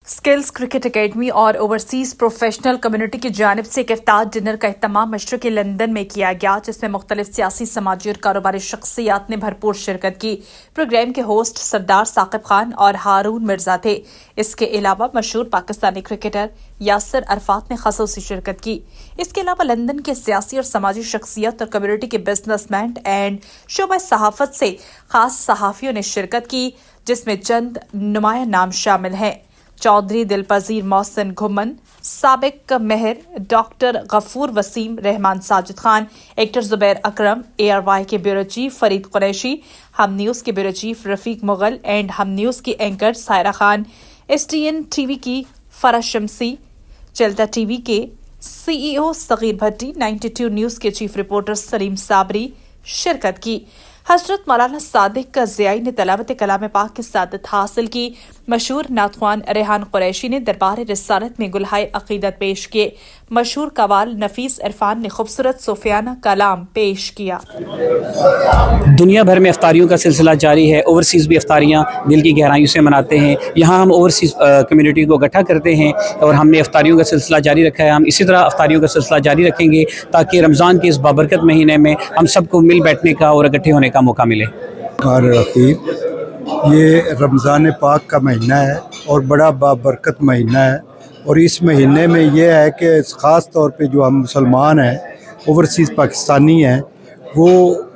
Skills cricket academy और overseas professional community की जानिब से एक इफ्तार डिनर का इख्तिताम मशरक़ी लंदन में किया गया, जिसमें मुख्तलिफ सियासी, समाजी और कारोबारी शख्सियात ने भरपूर शिरकत की। प्रोग्राम के होस्ट सरदार साकिब खान और हारून मिर्जा थे। इसके अलावा मशहूर पाकिस्तानी क्रिकेटर यासिर अरफात ने खसूसी शिरकत की। इसके अलावा लंदन के सियासी और समाजी शख्सियत और कम्युनिटी के बिजनेसमैन एंड शोबा सहाफत से खास सहाफ़ियों ने शिरकत की, जिसमें चंद नुमाया नाम शामिल हैं। चौधरी दिलपजीर मोहसिन घुमन, साबिक मेहर डॉक्टर गफूर वसीम, रहमान साजिद खान, एक्टर जुबैर अकरम, ARY के ब्यूरो चीफ फरीद कुरैशी, हम न्यूज़ के bureau chief Rafiq Mughal and हम न्यूज़ की anchor Saira Khan, STN TV की फरा शमसी, चलता TV के CEO सगीर भट्टी, 92 न्यूज़ के चीफ रिपोर्टर सलीम साबरी शिरकत की। हजरत मौलाना सादिक ज़ियाई ने तलावत कलाम पाक की सादत हासिल की। मशहूर नातख्वान रेहान कुरैशी ने दरबार रिसालत में गुलहाए अकीदत पेश किए। मशहूर कवाल नफीस इरफान ने खूबसूरत सूफियाना कलाम पेश किया। दुनिया भर में इफ्तारियों का सिलसिला जारी है। ओवरसीज़ भी इफ्तारियाँ दिल की गहराइयों से मनाते हैं। यहाँ हम ओवरसीज़ कम्युनिटी को इकट्ठा करते हैं और हमने इफ्तारियों का सिलसिला जारी रखा है। हम इसी तरह इफ्तारियों का सिलसिला जारी रखेंगे ताकि रमज़ान के इस बाबरकत महीने में हम सबको मिल बैठने का और इकट्ठे होने का मौका मिले। रकीब, ये रमज़ान पाक का महीना है और बड़ा बाबरकत महीना है। और इस महीने में ये है कि ख़ास तौर पे जो हम मुसलमान हैं, ओवरसीज़ पाकिस्तानी हैं, वो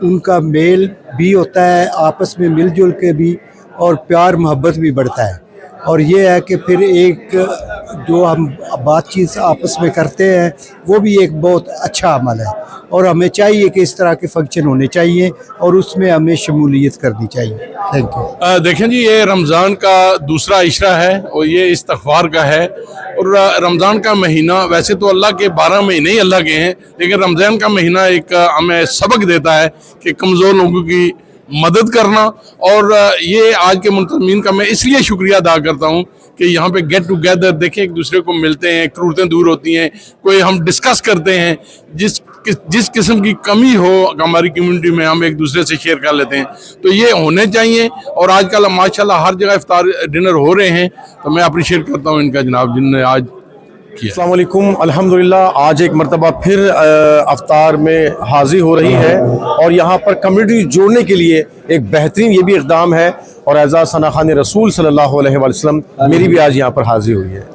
उनका मेल भी होता है, आपस में मिलजुल के भी, और प्यार मोहब्बत भी बढ़ता है। और ये है कि फिर एक जो हम बातचीत आपस में करते हैं, वो भी एक बहुत अच्छा अमल है। और हमें चाहिए कि इस तरह के फंक्शन होने चाहिए और उसमें हमें शमूलियत करनी चाहिए। Thank you. देखें जी, ये रमज़ान का दूसरा इशरा है और ये इस्तग़फ़ार का है। और रमज़ान का महीना, वैसे तो अल्लाह के 12 महीने ही अल्लाह के हैं, लेकिन रमज़ान का महीना एक हमें सबक देता है कि कमज़ोर लोगों की मदद करना। और ये आज के मुंतज़मीन का मैं इसलिए शुक्रिया अदा करता हूँ कि यहाँ पे गेट टुगेदर देखें, एक दूसरे को मिलते हैं, क्रूरतें दूर होती हैं, कोई हम डिस्कस करते हैं, जिस किस्म की कमी हो हमारी कम्युनिटी में हम एक दूसरे से शेयर कर लेते हैं। तो ये होने चाहिए। और आजकल माशाल्लाह हर जगह इफ्तार डिनर हो रहे हैं, तो मैं अप्रिशिएट करता हूँ इनका, जनाब, जिनने आज अस्सलाम वालेकुम। अल्हम्दुलिल्लाह आज एक मरतबा फिर अफ्तार में हाज़िर हो रही है और यहाँ पर कम्युनिटी जोड़ने के लिए एक बेहतरीन ये भी इक़दाम है। और एज़ा सना खान रसूल सल्लल्लाहु अलैहि वसल्लम मेरी भी आज यहाँ पर हाज़िर हुई है।